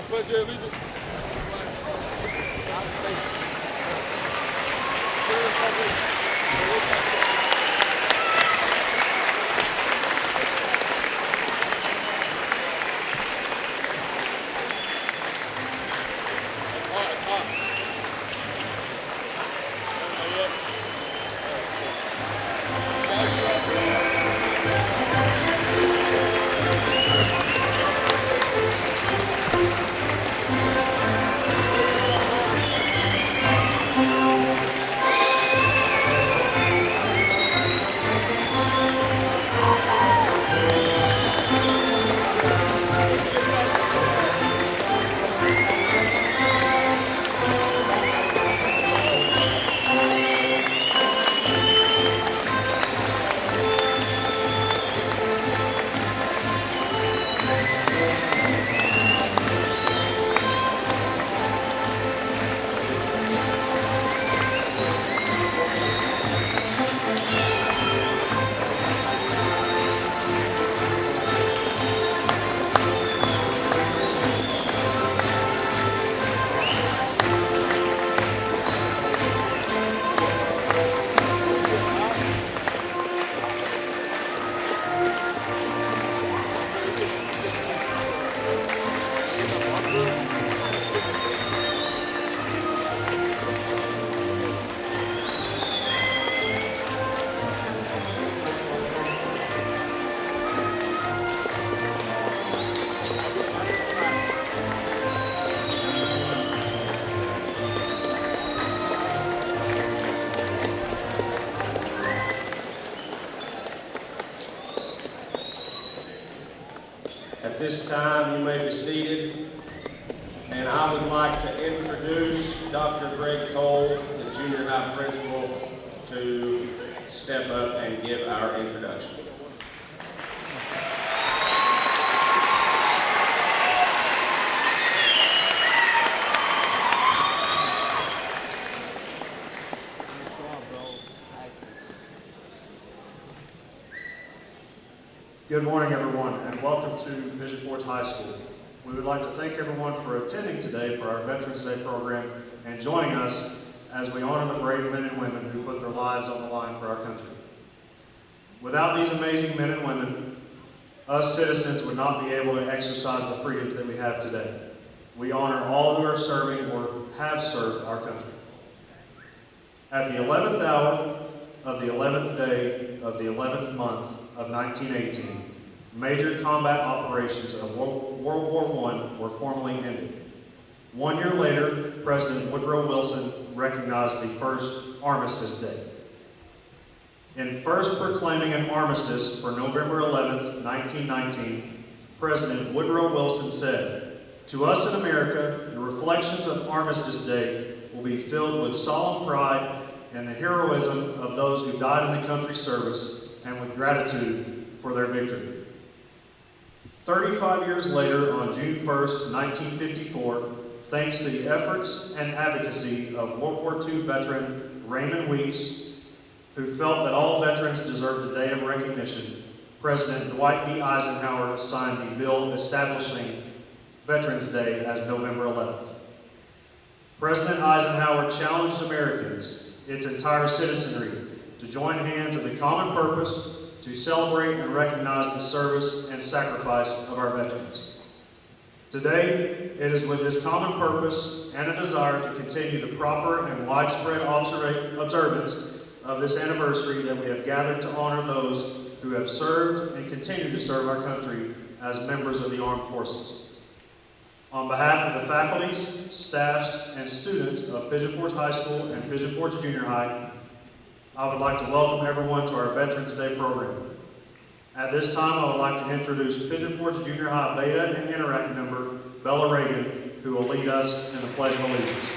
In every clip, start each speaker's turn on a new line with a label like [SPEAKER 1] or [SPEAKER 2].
[SPEAKER 1] pledge your allegiance.
[SPEAKER 2] At this time, you may be seated, and I would like to introduce Dr. Greg Cole, the junior high principal, to step up and give our introduction.
[SPEAKER 3] Good morning, everyone, and welcome to Pigeon Forge High School. We would like to thank everyone for attending today for our Veterans Day program and joining us as we honor the brave men and women who put their lives on the line for our country. Without these amazing men and women, us citizens would not be able to exercise the freedoms that we have today. We honor all who are serving or have served our country. At the 11th hour of the 11th day of the 11th month of 1918, major combat operations of World War I were formally ended. 1 year later, President Woodrow Wilson recognized the first Armistice Day. In first proclaiming an armistice for November 11, 1919, President Woodrow Wilson said, "To us in America, the reflections of Armistice Day will be filled with solemn pride and the heroism of those who died in the country's service and with gratitude for their victory." 35 years later, on June 1st, 1954, thanks to the efforts and advocacy of World War II veteran Raymond Weeks, who felt that all veterans deserved a day of recognition, President Dwight D. Eisenhower signed the bill establishing Veterans Day as November 11th. President Eisenhower challenged Americans, its entire citizenry, to join hands in the common purpose to celebrate and recognize the service and sacrifice of our veterans. Today, it is with this common purpose and a desire to continue the proper and widespread observance of this anniversary that we have gathered to honor those who have served and continue to serve our country as members of the armed forces. On behalf of the faculties, staffs, and students of Pigeon Forge High School and Pigeon Forge Junior High, I would like to welcome everyone to our Veterans Day program. At this time, I would like to introduce Pigeon Forge Junior High Beta and Interact member, Bella Reagan, who will lead us in the Pledge of Allegiance.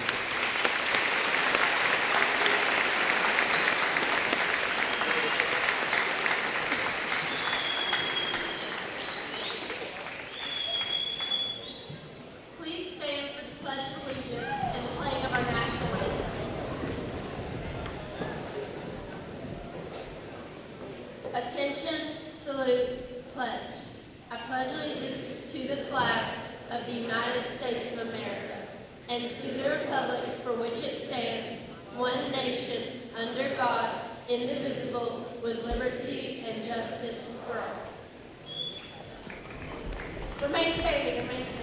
[SPEAKER 4] Please stand for the Pledge of Allegiance and the playing of our national anthem. Attention, salute, pledge. I pledge allegiance to the flag of the United States of America, and to the republic for which it stands, one nation, under God, indivisible, with liberty and justice for all. Remain standing, remain standing.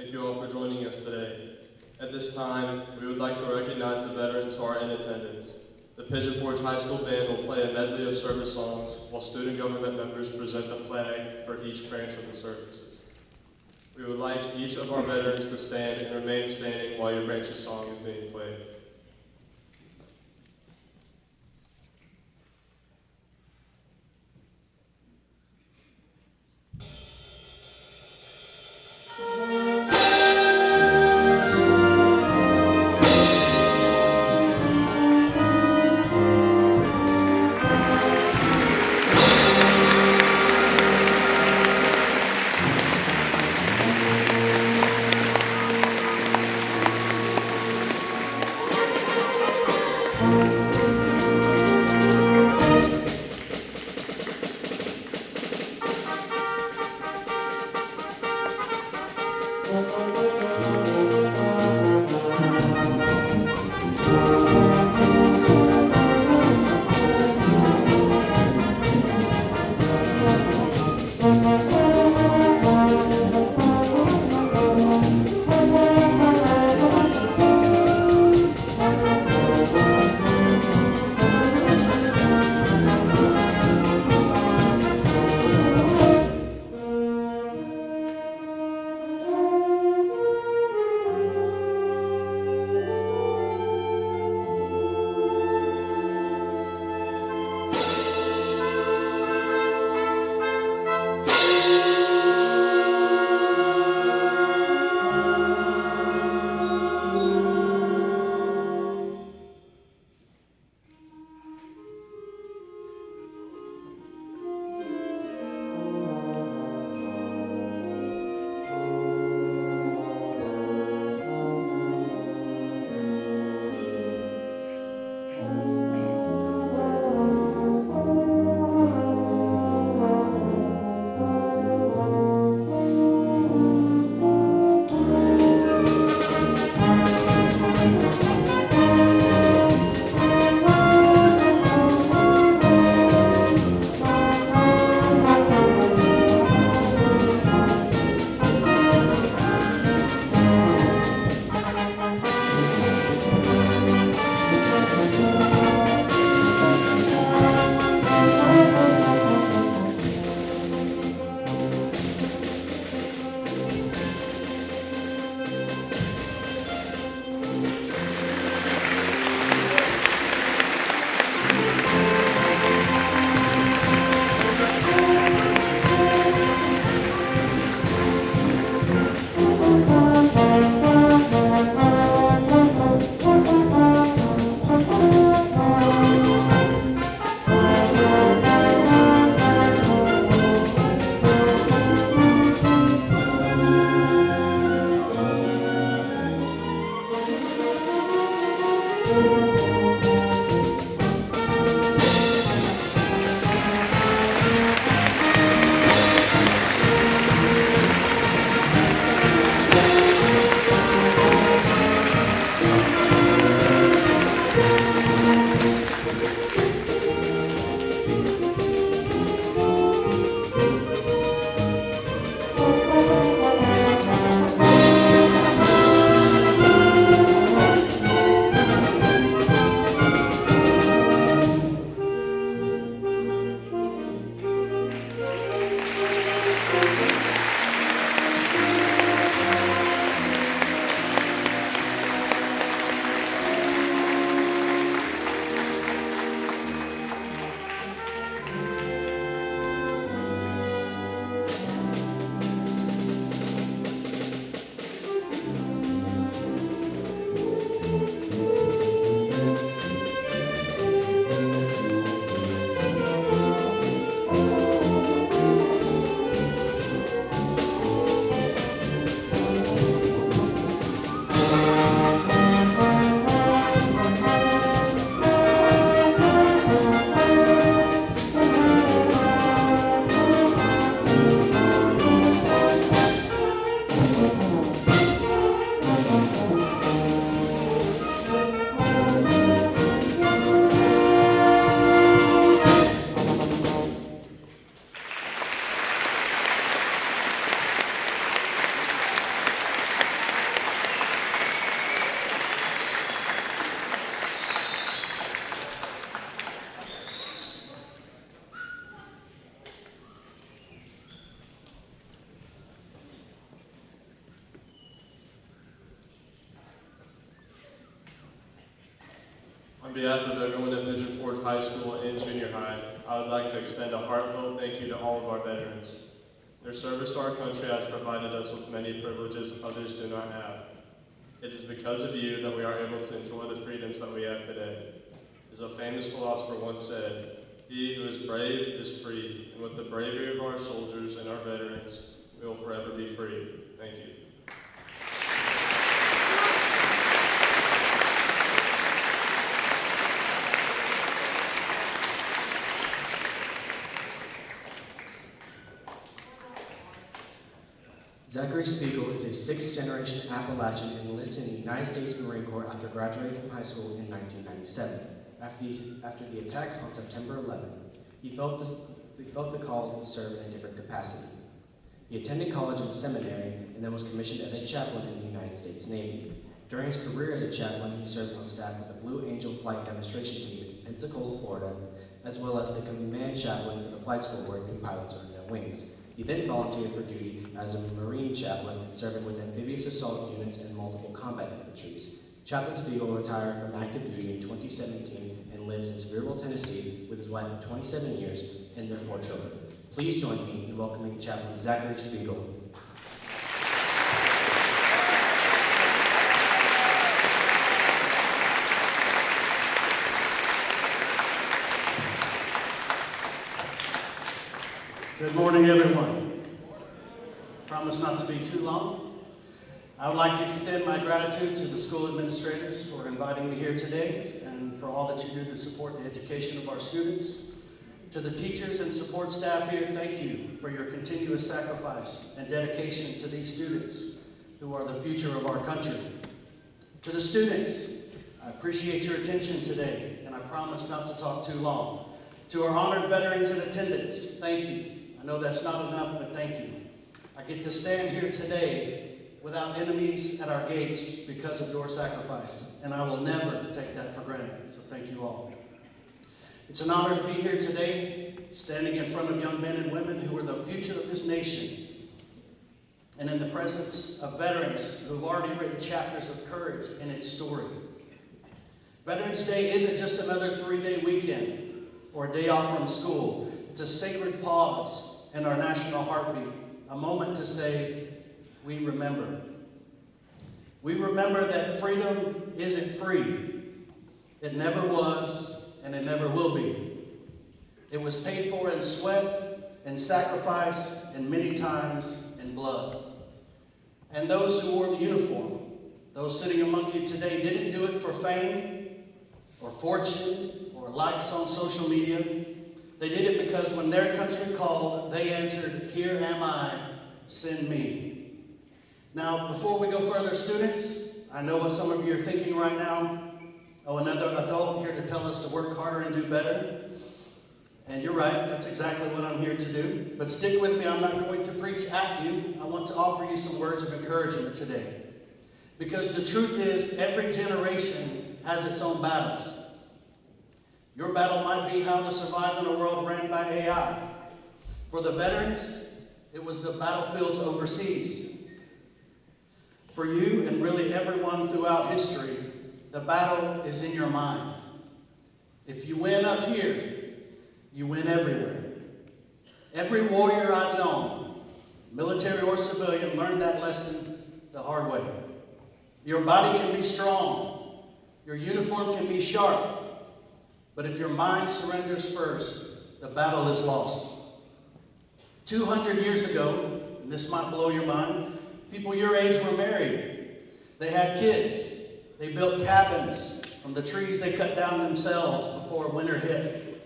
[SPEAKER 1] Thank you all for joining us today. At this time, we would like to recognize the veterans who are in attendance. The Pigeon Forge High School Band will play a medley of service songs while student government members present the flag for each branch of the services. We would like each of our veterans to stand and remain standing while your branch's song is being played. On behalf of everyone at Pigeon Forge High School and Junior High, I would like to extend a heartfelt thank you to all of our veterans. Their service to our country has provided us with many privileges others do not have. It is because of you that we are able to enjoy the freedoms that we have today. As a famous philosopher once said, "He who is brave is free," and with the bravery of our soldiers and our veterans, we will forever be free. Thank you.
[SPEAKER 5] Zachary Spiegel is a sixth-generation Appalachian and enlisted in the United States Marine Corps after graduating from high school in 1997. After the attacks on September 11th, he felt the call to serve in a different capacity. He attended college and seminary and then was commissioned as a chaplain in the United States Navy. During his career as a chaplain, he served on staff with the Blue Angel Flight Demonstration Team in Pensacola, Florida, as well as the command chaplain for the flight school where new pilots earn their wings. He then volunteered for duty as a Marine chaplain, serving with amphibious assault units and multiple combat infantries. Chaplain Spiegel retired from active duty in 2017 and lives in Sevierville, Tennessee with his wife of 27 years and their 4 children. Please join me in welcoming Chaplain Zachary Spiegel.
[SPEAKER 6] Good morning, everyone. Promise not to be too long. I would like to extend my gratitude to the school administrators for inviting me here today and for all that you do to support the education of our students. To the teachers and support staff here, thank you for your continuous sacrifice and dedication to these students who are the future of our country. To the students, I appreciate your attention today, and I promise not to talk too long. To our honored veterans in attendance, thank you. I know that's not enough, but thank you. I get to stand here today without enemies at our gates because of your sacrifice, and I will never take that for granted, so thank you all. It's an honor to be here today, standing in front of young men and women who are the future of this nation, and in the presence of veterans who have already written chapters of courage in its story. Veterans Day isn't just another 3-day weekend or a day off from school. It's a sacred pause in our national heartbeat, a moment to say, we remember. We remember that freedom isn't free. It never was, and it never will be. It was paid for in sweat and sacrifice, and many times in blood. And those who wore the uniform, those sitting among you today, didn't do it for fame or fortune or likes on social media. They did it because when their country called, they answered, "Here am I, send me." Now, before we go further, students, I know what some of you are thinking right now. Oh, another adult here to tell us to work harder and do better. And you're right, that's exactly what I'm here to do. But stick with me, I'm not going to preach at you. I want to offer you some words of encouragement today. Because the truth is, every generation has its own battles. Your battle might be how to survive in a world ran by AI. For the veterans, it was the battlefields overseas. For you, and really everyone throughout history, the battle is in your mind. If you win up here, you win everywhere. Every warrior I've known, military or civilian, learned that lesson the hard way. Your body can be strong, your uniform can be sharp, but if your mind surrenders first, the battle is lost. 200 years ago, and this might blow your mind, people your age were married. They had kids. They built cabins from the trees they cut down themselves before winter hit.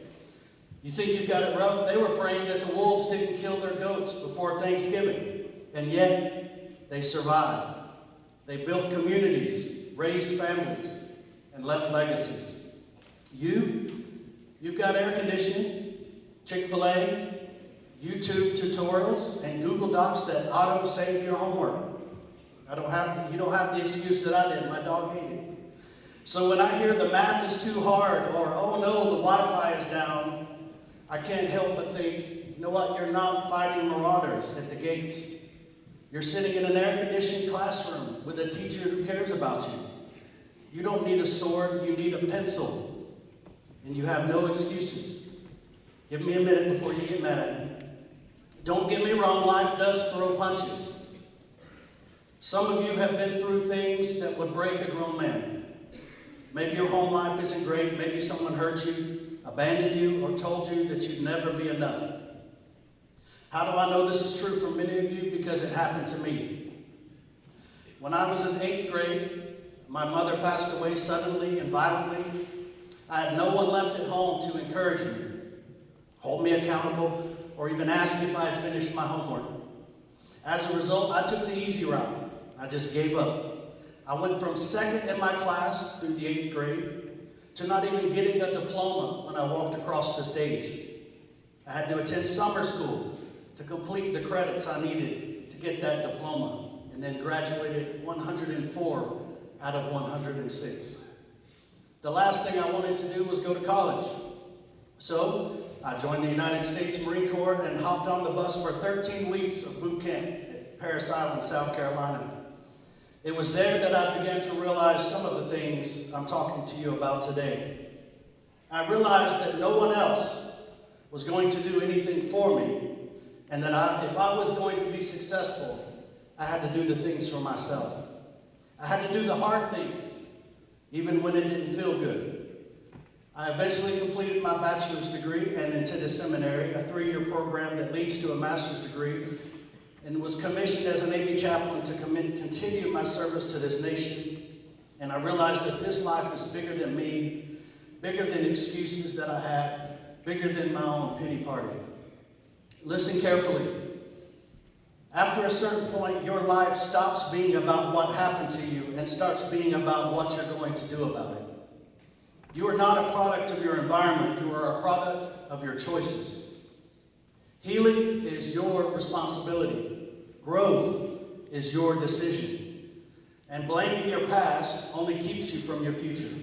[SPEAKER 6] You think you've got it rough? They were praying that the wolves didn't kill their goats before Thanksgiving, and yet they survived. They built communities, raised families, and left legacies. You've got air conditioning, Chick-fil-A, YouTube tutorials, and Google Docs that auto-save your homework. You don't have the excuse that I did. My dog hated it. So when I hear the math is too hard, or oh no, the Wi-Fi is down, I can't help but think, you know what? You're not fighting marauders at the gates. You're sitting in an air-conditioned classroom with a teacher who cares about you. You don't need a sword, you need a pencil and you have no excuses. Give me a minute before you get mad at me. Don't get me wrong, life does throw punches. Some of you have been through things that would break a grown man. Maybe your home life isn't great. Maybe someone hurt you, abandoned you, or told you that you'd never be enough. How do I know this is true for many of you? Because it happened to me. When I was in 8th grade, my mother passed away suddenly and violently. I had no one left at home to encourage me, hold me accountable, or even ask if I had finished my homework. As a result, I took the easy route. I just gave up. I went from second in my class through the 8th grade to not even getting a diploma when I walked across the stage. I had to attend summer school to complete the credits I needed to get that diploma, and then graduated 104 out of 106. The last thing I wanted to do was go to college. So I joined the United States Marine Corps and hopped on the bus for 13 weeks of boot camp at Parris Island, South Carolina. It was there that I began to realize some of the things I'm talking to you about today. I realized that no one else was going to do anything for me, and that if I was going to be successful, I had to do the things for myself. I had to do the hard things, even when it didn't feel good. I eventually completed my bachelor's degree and into the seminary, a 3-year program that leads to a master's degree, and was commissioned as a Navy chaplain to continue my service to this nation. And I realized that this life is bigger than me, bigger than excuses that I had, bigger than my own pity party. Listen carefully. After a certain point, your life stops being about what happened to you and starts being about what you're going to do about it. You are not a product of your environment. You are a product of your choices. Healing is your responsibility. Growth is your decision. And blaming your past only keeps you from your future.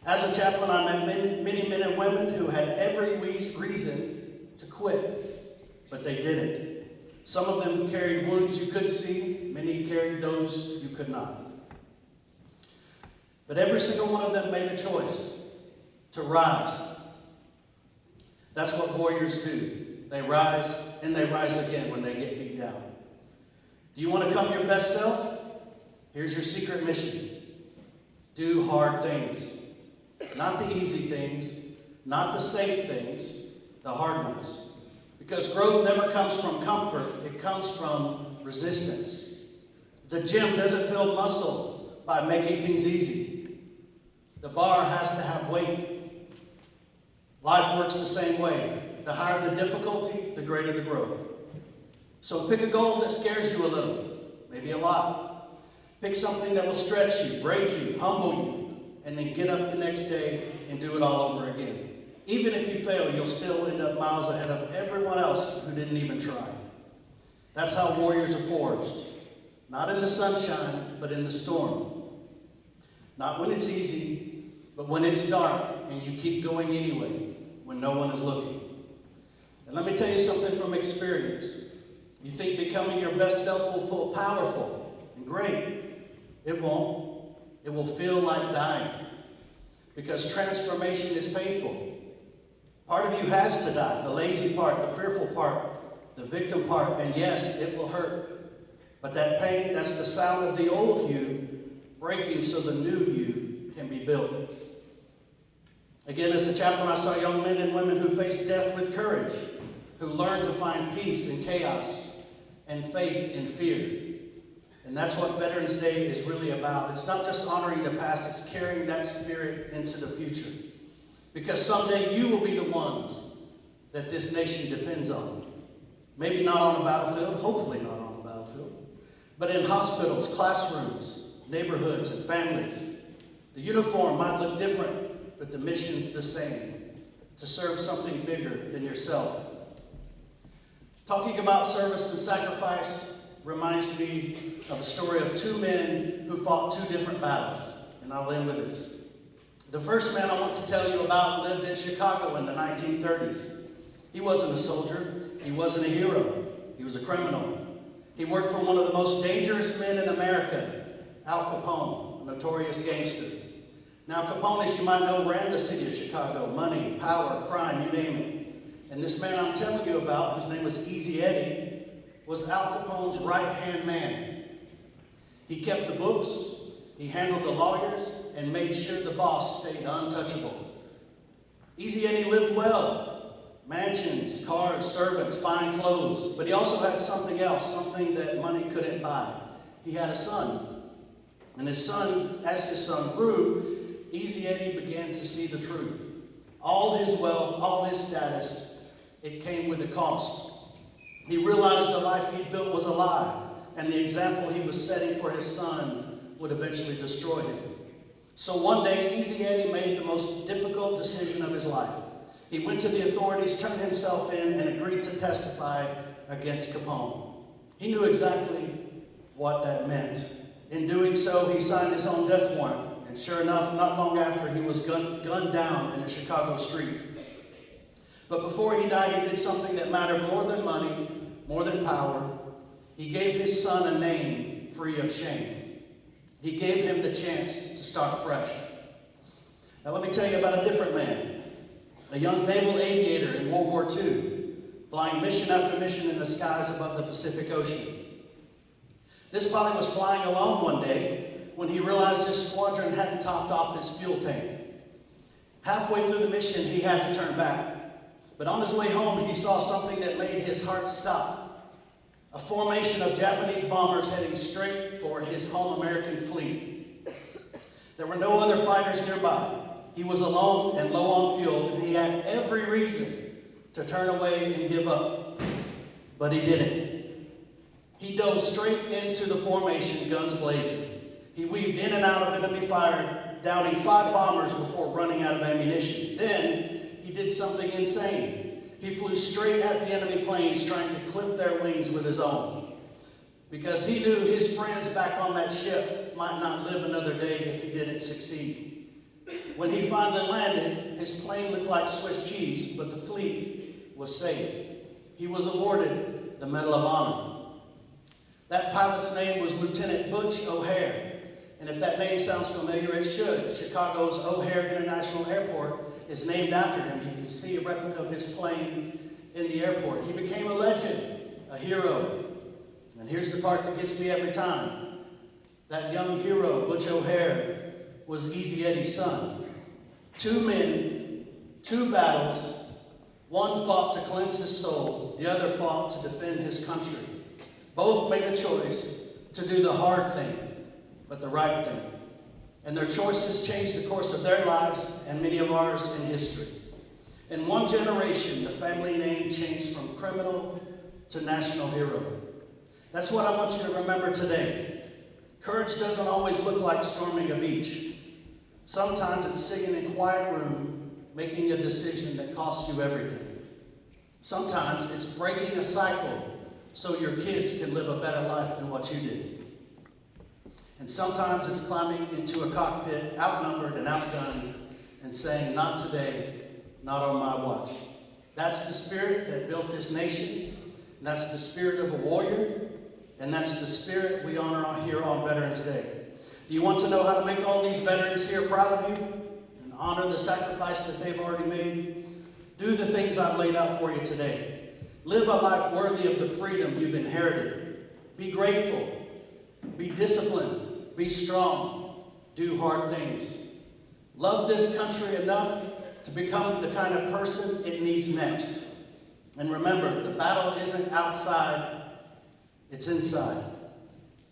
[SPEAKER 6] As a chaplain, I met many men and women who had every reason to quit, but they didn't. Some of them carried wounds you could see, many carried those you could not. But every single one of them made a choice to rise. That's what warriors do. They rise and they rise again when they get beat down. Do you want to become your best self? Here's your secret mission. Do hard things. Not the easy things, not the safe things, the hard ones. Because growth never comes from comfort, it comes from resistance. The gym doesn't build muscle by making things easy. The bar has to have weight. Life works the same way. The higher the difficulty, the greater the growth. So pick a goal that scares you a little, maybe a lot. Pick something that will stretch you, break you, humble you, and then get up the next day and do it all over again. Even if you fail, you'll still end up miles ahead of everyone else who didn't even try. That's how warriors are forged. Not in the sunshine, but in the storm. Not when it's easy, but when it's dark and you keep going anyway, when no one is looking. And let me tell you something from experience. You think becoming your best self will feel powerful and great. It won't. It will feel like dying. Because transformation is painful. Part of you has to die, the lazy part, the fearful part, the victim part, and yes, it will hurt. But that pain, that's the sound of the old you breaking so the new you can be built. Again, as a chaplain, I saw young men and women who faced death with courage, who learned to find peace in chaos and faith in fear. And that's what Veterans Day is really about. It's not just honoring the past, it's carrying that spirit into the future. Because someday you will be the ones that this nation depends on. Maybe not on a battlefield, hopefully not on a battlefield, but in hospitals, classrooms, neighborhoods, and families. The uniform might look different, but the mission's the same, to serve something bigger than yourself. Talking about service and sacrifice reminds me of a story of 2 men who fought 2 different battles, and I'll end with this. The first man I want to tell you about lived in Chicago in the 1930s. He wasn't a soldier. He wasn't a hero. He was a criminal. He worked for one of the most dangerous men in America, Al Capone, a notorious gangster. Now, Capone, as you might know, ran the city of Chicago. Money, power, crime, you name it. And this man I'm telling you about, whose name was Easy Eddie, was Al Capone's right-hand man. He kept the books, he handled the lawyers, and made sure the boss stayed untouchable. Easy Eddie lived well. Mansions, cars, servants, fine clothes. But he also had something else, something that money couldn't buy. He had a son. And his son, as his son grew, Easy Eddie began to see the truth. All his wealth, all his status, it came with a cost. He realized the life he built was a lie, and the example he was setting for his son would eventually destroy him. So one day, Easy Eddie made the most difficult decision of his life. He went to the authorities, turned himself in, and agreed to testify against Capone. He knew exactly what that meant. In doing so, he signed his own death warrant. And sure enough, not long after, he was gunned down in a Chicago street. But before he died, he did something that mattered more than money, more than power. He gave his son a name free of shame. He gave him the chance to start fresh. Now let me tell you about a different man, a young naval aviator in World War II, flying mission after mission in the skies above the Pacific Ocean. This pilot was flying alone one day when he realized his squadron hadn't topped off his fuel tank. Halfway through the mission, he had to turn back. But on his way home, he saw something that made his heart stop. A formation of Japanese bombers heading straight for his home American fleet. There were no other fighters nearby. He was alone and low on fuel, and he had every reason to turn away and give up. But he didn't. He dove straight into the formation, guns blazing. He weaved in and out of enemy fire, downing 5 bombers before running out of ammunition. Then he did something insane. He flew straight at the enemy planes, trying to clip their wings with his own. Because he knew his friends back on that ship might not live another day if he didn't succeed. When he finally landed, his plane looked like Swiss cheese, but the fleet was safe. He was awarded the Medal of Honor. That pilot's name was Lieutenant Butch O'Hare. And if that name sounds familiar, it should. Chicago's O'Hare International Airport is named after him. You can see a replica of his plane in the airport. He became a legend, a hero. And here's the part that gets me every time. That young hero, Butch O'Hare, was Easy Eddie's son. 2 men, 2 battles. One fought to cleanse his soul. The other fought to defend his country. Both made a choice to do the hard thing, but the right thing. And their choices changed the course of their lives and many of ours in history. In one generation, the family name changed from criminal to national hero. That's what I want you to remember today. Courage doesn't always look like storming a beach. Sometimes it's sitting in a quiet room, making a decision that costs you everything. Sometimes it's breaking a cycle so your kids can live a better life than what you did. And sometimes it's climbing into a cockpit, outnumbered and outgunned, and saying, not today, not on my watch. That's the spirit that built this nation. And that's the spirit of a warrior. And that's the spirit we honor here on Veterans Day. Do you want to know how to make all these veterans here proud of you and honor the sacrifice that they've already made? Do the things I've laid out for you today. Live a life worthy of the freedom you've inherited. Be grateful. Be disciplined. Be strong. Do hard things. Love this country enough to become the kind of person it needs next. And remember, the battle isn't outside, it's inside.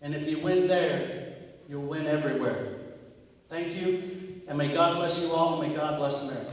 [SPEAKER 6] And if you win there, you'll win everywhere. Thank you, and may God bless you all, and may God bless America.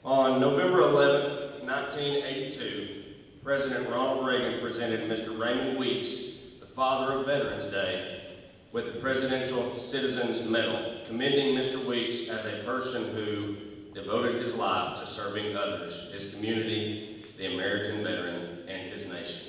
[SPEAKER 2] On November 11, 1982, President Ronald Reagan presented Mr. Raymond Weeks, the father of Veterans Day, with the Presidential Citizens Medal, commending Mr. Weeks as a person who devoted his life to serving others, his community, the American veteran, and his nation.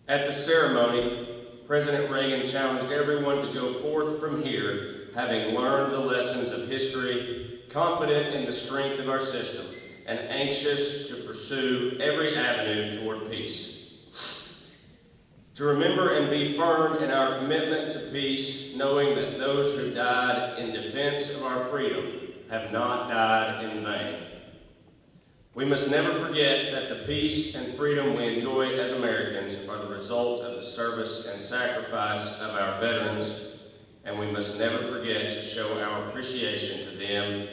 [SPEAKER 2] At the ceremony, President Reagan challenged everyone to go forth from here, having learned the lessons of history, confident in the strength of our system, and anxious to pursue every avenue toward peace. To remember and be firm in our commitment to peace, knowing that those who died in defense of our freedom have not died in vain. We must never forget that the peace and freedom we enjoy as Americans are the result of the service and sacrifice of our veterans, and we must never forget to show our appreciation to them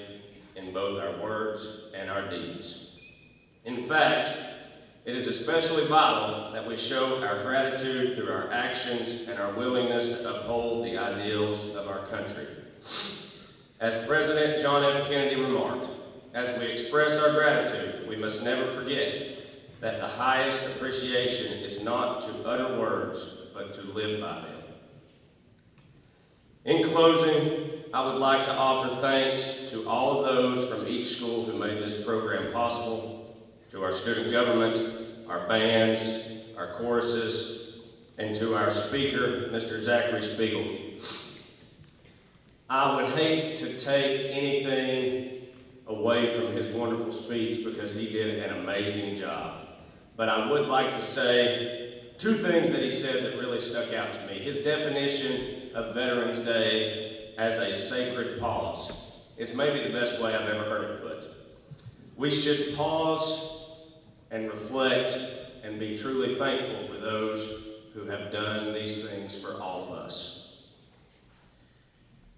[SPEAKER 2] in both our words and our deeds. In fact, it is especially vital that we show our gratitude through our actions and our willingness to uphold the ideals of our country. As President John F. Kennedy remarked, as we express our gratitude, we must never forget that the highest appreciation is not to utter words, but to live by them. In closing, I would like to offer thanks to all of those from each school who made this program possible, to our student government, our bands, our choruses, and to our speaker, Mr. Zachary Spiegel. I would hate to take anything away from his wonderful speech because he did an amazing job. But I would like to say two things that he said that really stuck out to me. His definition of Veterans Day as a sacred pause is maybe the best way I've ever heard it put. We should pause and reflect and be truly thankful for those who have done these things for all of us.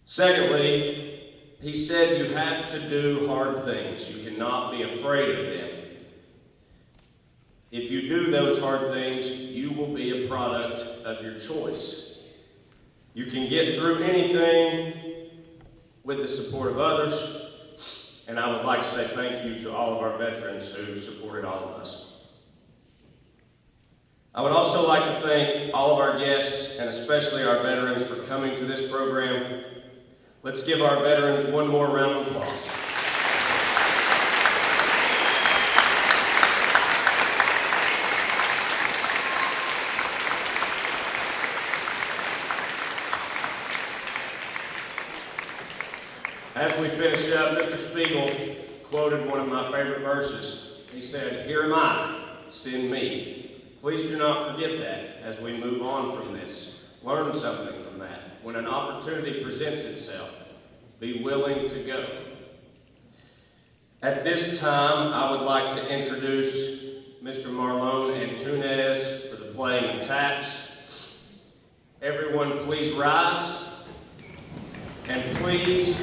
[SPEAKER 2] Secondly, he said you have to do hard things. You cannot be afraid of them. If you do those hard things, you will be a product of your choice. You can get through anything with the support of others, and I would like to say thank you to all of our veterans who supported all of us. I would also like to thank all of our guests, and especially our veterans, for coming to this program. Let's give our veterans one more round of applause. As we finish up, Mr. Spiegel quoted one of my favorite verses. He said, "Here am I, send me." Please do not forget that as we move on from this. Learn something from that. When an opportunity presents itself, be willing to go. At this time, I would like to introduce Mr. Marlon Antunes for the playing of taps. Everyone please rise, and please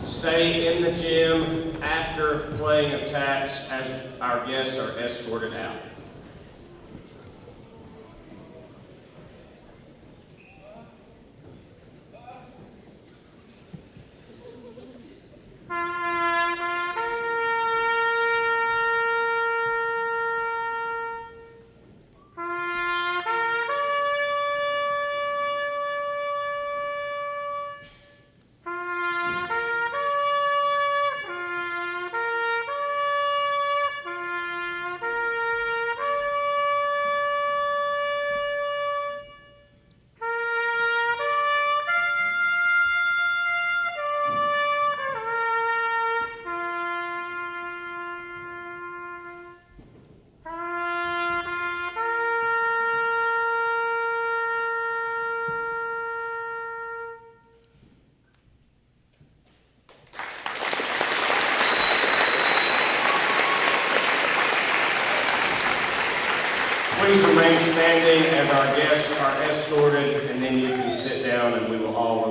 [SPEAKER 2] stay in the gym after playing of taps as our guests are escorted out. Please remain standing as our guests are escorted, and then you can sit down and we will all